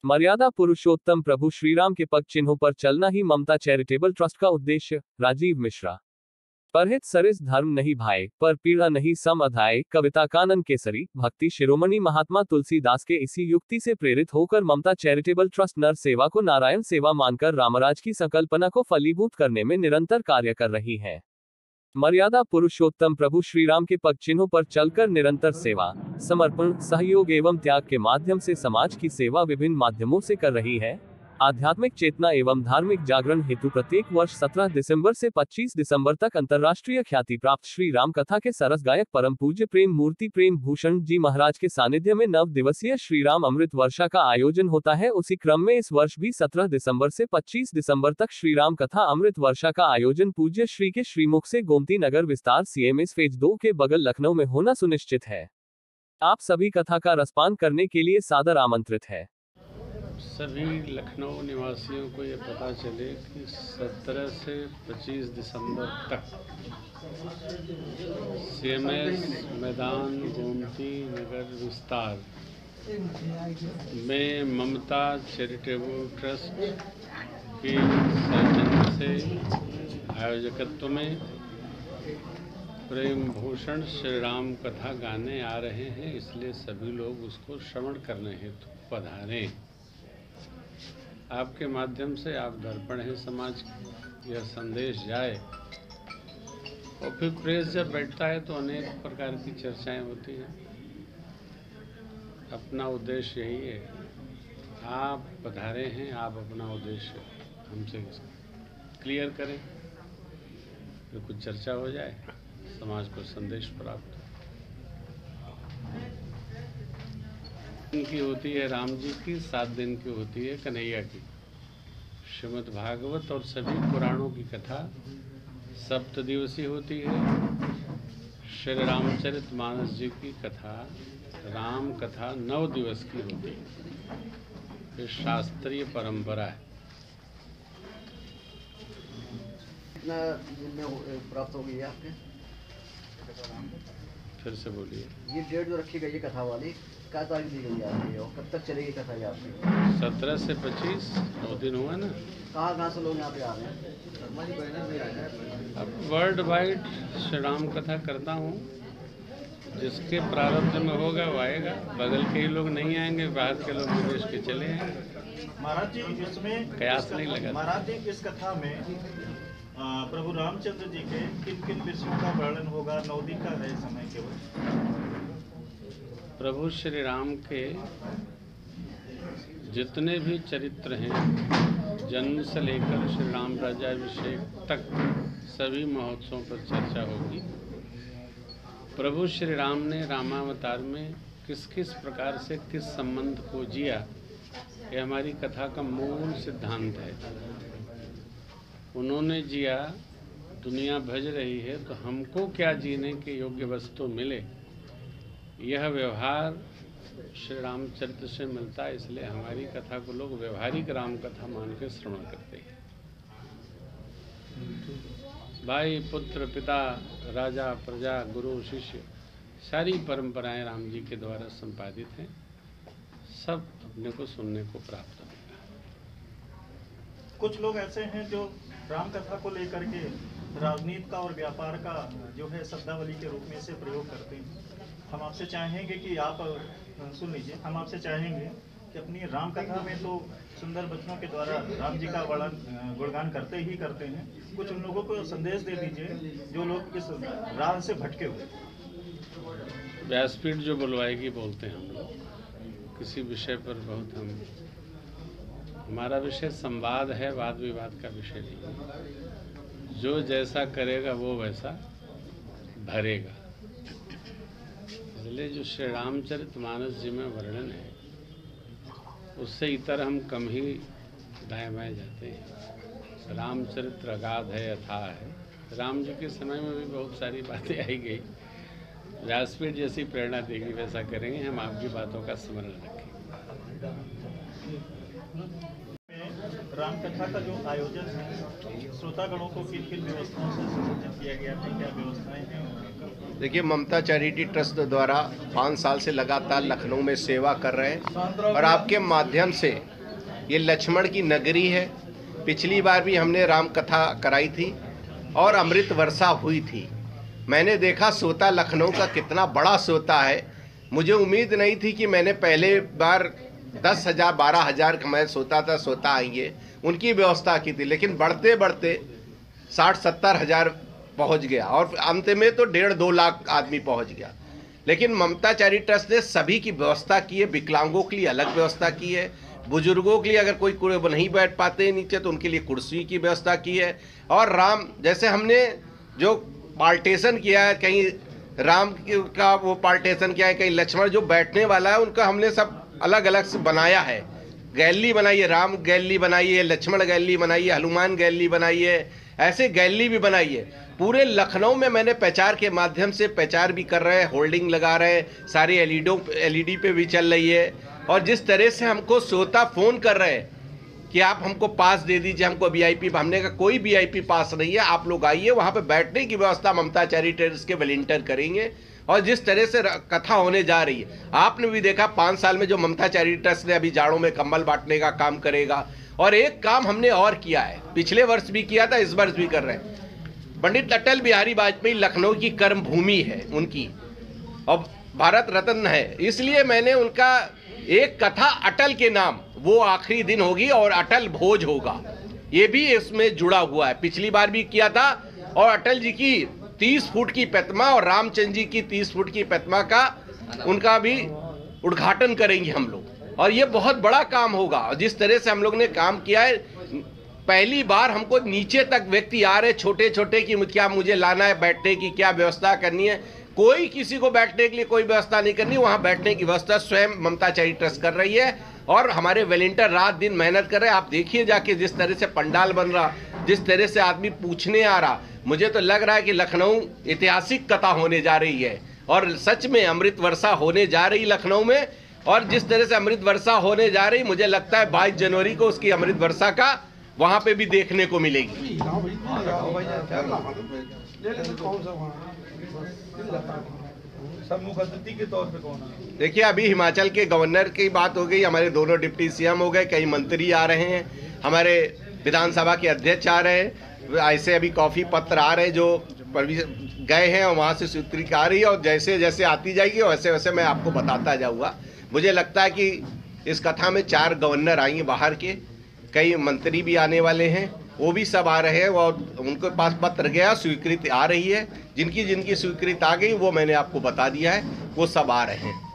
मर्यादा पुरुषोत्तम प्रभु श्रीराम के पग चिन्हों पर चलना ही ममता चैरिटेबल ट्रस्ट का उद्देश्य। राजीव मिश्रा। परहित सरिस धर्म नहीं भाए, पर पीड़ा नहीं सम अधाए। कविता कानन केसरी। भक्ति शिरोमणि महात्मा तुलसीदास के इसी युक्ति से प्रेरित होकर ममता चैरिटेबल ट्रस्ट नर सेवा को नारायण सेवा मानकर रामराज की संकल्पना को फलीभूत करने में निरंतर कार्य कर रही है। मर्यादा पुरुषोत्तम प्रभु श्रीराम के पग चिन्हों पर चलकर निरंतर सेवा, समर्पण, सहयोग एवं त्याग के माध्यम से समाज की सेवा विभिन्न माध्यमों से कर रही है। आध्यात्मिक चेतना एवं धार्मिक जागरण हेतु प्रत्येक वर्ष 17 दिसंबर से 25 दिसंबर तक अंतर्राष्ट्रीय ख्याति प्राप्त श्री राम कथा के सरस गायक परम पूज्य प्रेम मूर्ति प्रेम भूषण जी महाराज के सानिध्य में 9 दिवसीय श्री राम अमृत वर्षा का आयोजन होता है। उसी क्रम में इस वर्ष भी 17 दिसंबर से 25 दिसंबर तक श्री राम कथा अमृत वर्षा का आयोजन पूज्य श्री के श्रीमुख से गोमती नगर विस्तार CMS फेज 2 के बगल लखनऊ में होना सुनिश्चित है। आप सभी कथा का रसपान करने के लिए सादर आमंत्रित है। सभी लखनऊ निवासियों को ये पता चले कि 17 से 25 दिसंबर तक CMS मैदान गोमती नगर विस्तार में ममता चैरिटेबल ट्रस्ट के सौजन्य से आयोजकत्व में प्रेम भूषण श्री राम कथा गाने आ रहे हैं, इसलिए सभी लोग उसको श्रवण करने हेतु पधारें। आपके माध्यम से आप दर्पण है समाज, यह संदेश जाए। और फिर प्रेस जब बैठता है तो अनेक प्रकार की चर्चाएं होती हैं। अपना उद्देश्य यही है, आप पधारे हैं, आप अपना उद्देश्य हमसे क्लियर करें, फिर कुछ चर्चा हो जाए, समाज को संदेश प्राप्त। की होती है राम जी की, 7 दिन की होती है कन्हैया की। श्रीमद् भागवत और सभी पुराणों की कथा 7 दिवसीय होती है। श्री रामचरित मानस जी की कथा, राम कथा 9 दिवस की होती है। ये शास्त्रीय परंपरा है। कितना दिन में प्राप्त हो गई है आपके? फिर से बोलिए। ये डेट जो रखी गई है कथा वाली, क्या तारीख दी गई है आपकी और कब तक चलेगी कथा ये आपकी? 17 से 25 9 दिन हुआ ना। कहाँ से लोग यहाँ पे आ रहे हैं? अब वर्ल्ड वाइड श्री राम कथा करता हूँ, जिसके प्रारब्ध में होगा वो आएगा। बगल के ही लोग नहीं आएंगे, बाहर के लोग विदेश के चले आएंगे। महाराज जी इसमें कयास नहीं लगा। महाराज जी इस कथा में प्रभु रामचंद्र जी के किन किन विषयों का वर्णन होगा? 9 दिन का है समय केवल। प्रभु श्री राम के जितने भी चरित्र हैं, जन्म से लेकर श्री राम राज्याभिषेक तक सभी महोत्सवों पर चर्चा होगी। प्रभु श्री राम ने रामावतार में किस किस प्रकार से किस संबंध को जिया, ये हमारी कथा का मूल सिद्धांत है। उन्होंने जिया, दुनिया भज रही है, तो हमको क्या जीने के योग्य वस्तु मिले, यह व्यवहार श्री रामचरित्र से मिलता है। इसलिए हमारी कथा को लोग व्यवहारिक राम कथा मान के श्रवण करते हैं। भाई पुत्र पिता राजा प्रजा गुरु शिष्य, सारी परंपराएं राम जी के द्वारा संपादित हैं। सब अपने को सुनने को प्राप्त होगा। कुछ लोग ऐसे हैं जो राम कथा को लेकर के राजनीति का और व्यापार का जो है शब्दावली के रूप में इसे प्रयोग करते हैं। हम आपसे चाहेंगे कि आप सुन लीजिए, हम आपसे चाहेंगे कि अपनी राम कथा में तो सुंदर वचनों के द्वारा राम जी का वर्णन गुणगान करते ही करते हैं। कुछ उन लोगों को संदेश दे दीजिए जो लोग इस राह से भटके हुए। व्यासपीठ जो बुलवाएगी बोलते हैं हम लोग किसी विषय पर। बहुत हमारा विषय संवाद है, वाद विवाद का विषय नहीं है। जो जैसा करेगा वो वैसा भरेगा। इसलिए जो श्री रामचरित मानस जी में वर्णन है, उससे इतर हम कम ही दाएं बाएं जाते हैं। रामचरित्र अगाध है, अथाह है। राम जी के समय में भी बहुत सारी बातें आई गई। व्यासपीठ जैसी प्रेरणा देगी वैसा करेंगे, हम आपकी बातों का स्मरण रखेंगे। राम कथा का जो आयोजन है श्रोतागणों को किन किन व्यवस्थाओं से सुसज्जित किया गया है, क्या व्यवस्थाएं हैं? देखिए, ममता चैरिटी ट्रस्ट द्वारा 5 साल से लगातार लखनऊ में सेवा कर रहे हैं और आपके माध्यम से ये लक्ष्मण की नगरी है। पिछली बार भी हमने राम कथा कराई थी और अमृत वर्षा हुई थी। मैंने देखा सोता लखनऊ का कितना बड़ा सोता है। मुझे उम्मीद नहीं थी कि मैंने पहले बार 10,000 12,000 का मैं सोता आएंगे, उनकी व्यवस्था की थी, लेकिन बढ़ते बढ़ते 60-70 हज़ार पहुँच गया और अंत में तो 1.5-2 लाख आदमी पहुँच गया। लेकिन ममता चैरिटी ट्रस्ट ने सभी की व्यवस्था की है। विकलांगों के लिए अलग व्यवस्था की है, बुजुर्गों के लिए अगर कोई नहीं बैठ पाते नीचे तो उनके लिए कुर्सी की व्यवस्था की है। और राम जैसे हमने जो पार्टीशन किया है, कहीं राम का वो पार्टीशन किया है, कहीं लक्ष्मण जो बैठने वाला है उनका हमने सब अलग अलग से बनाया है। गैलरी बनाई है, राम गैलरी बनाई है, लक्ष्मण गैलरी बनाई है, हनुमान गैलरी बनाई है, ऐसे गैलरी भी बनाई है। पूरे लखनऊ में मैंने प्रचार के माध्यम से प्रचार भी कर रहे हैं, होल्डिंग लगा रहे हैं, सारी एलईडी पे भी चल रही है। और जिस तरह से हमको श्रोता फ़ोन कर रहे हैं कि आप हमको पास दे दीजिए, हमको वीआईपी, हमने कहा कोई वीआईपी पास नहीं है, आप लोग आइए, वहाँ पे बैठने की व्यवस्था ममता चैरिटी ट्रस्ट के वॉलंटियर करेंगे। और जिस तरह से कथा होने जा रही है, आपने भी देखा 5 साल में जो ममता चैरिटी ट्रस्ट ने अभी जाड़ों में कंबल बांटने का काम करेगा। और एक काम हमने और किया है, पिछले वर्ष भी किया था, इस वर्ष भी कर रहे हैं। पंडित अटल बिहारी वाजपेयी लखनऊ की कर्म भूमि है उनकी, और भारत रत्न है, इसलिए मैंने उनका एक कथा अटल के नाम, वो आखिरी दिन होगी और अटल भोज होगा, ये भी इसमें जुड़ा हुआ है। पिछली बार भी किया था। और अटल जी की 30 फुट की प्रतिमा और रामचंद्र जी की 30 फुट की प्रतिमा का उनका भी उद्घाटन करेंगे हम लोग, और ये बहुत बड़ा काम होगा। और जिस तरह से हम लोग ने काम किया है, पहली बार हमको नीचे तक व्यक्ति आ रहे छोटे छोटे कि क्या मुझे लाना है, बैठने की क्या व्यवस्था करनी है। कोई किसी को बैठने के लिए कोई व्यवस्था नहीं करनी, वहाँ बैठने की व्यवस्था स्वयं ममता चैरिटी ट्रस्ट कर रही है। और हमारे वॉलंटियर रात दिन मेहनत कर रहे हैं। आप देखिए जाके जिस तरह से पंडाल बन रहा, जिस तरह से आदमी पूछने आ रहा, मुझे तो लग रहा है कि लखनऊ ऐतिहासिक कथा होने जा रही है और सच में अमृत वर्षा होने जा रही लखनऊ में। और जिस तरह से अमृत वर्षा होने जा रही, मुझे लगता है 22 जनवरी को उसकी अमृत वर्षा का वहाँ पे भी देखने को मिलेगी। मुख्य अतिथि के तौर पे कौन है? देखिए, अभी हिमाचल के गवर्नर की बात हो गई, हमारे दोनों डिप्टी सीएम हो गए, कई मंत्री आ रहे हैं, हमारे विधानसभा के अध्यक्ष आ रहे हैं, ऐसे अभी कॉफी पत्र आ रहे हैं जो गए हैं और वहाँ से स्वीकृति आ रही है। और जैसे जैसे आती जाएगी वैसे वैसे मैं आपको बताता जाऊँगा। मुझे लगता है कि इस कथा में 4 गवर्नर आएंगे बाहर के, कई मंत्री भी आने वाले हैं, वो भी सब आ रहे हैं और उनके पास पत्र गया, स्वीकृति आ रही है। जिनकी जिनकी स्वीकृति आ गई वो मैंने आपको बता दिया है, वो सब आ रहे हैं।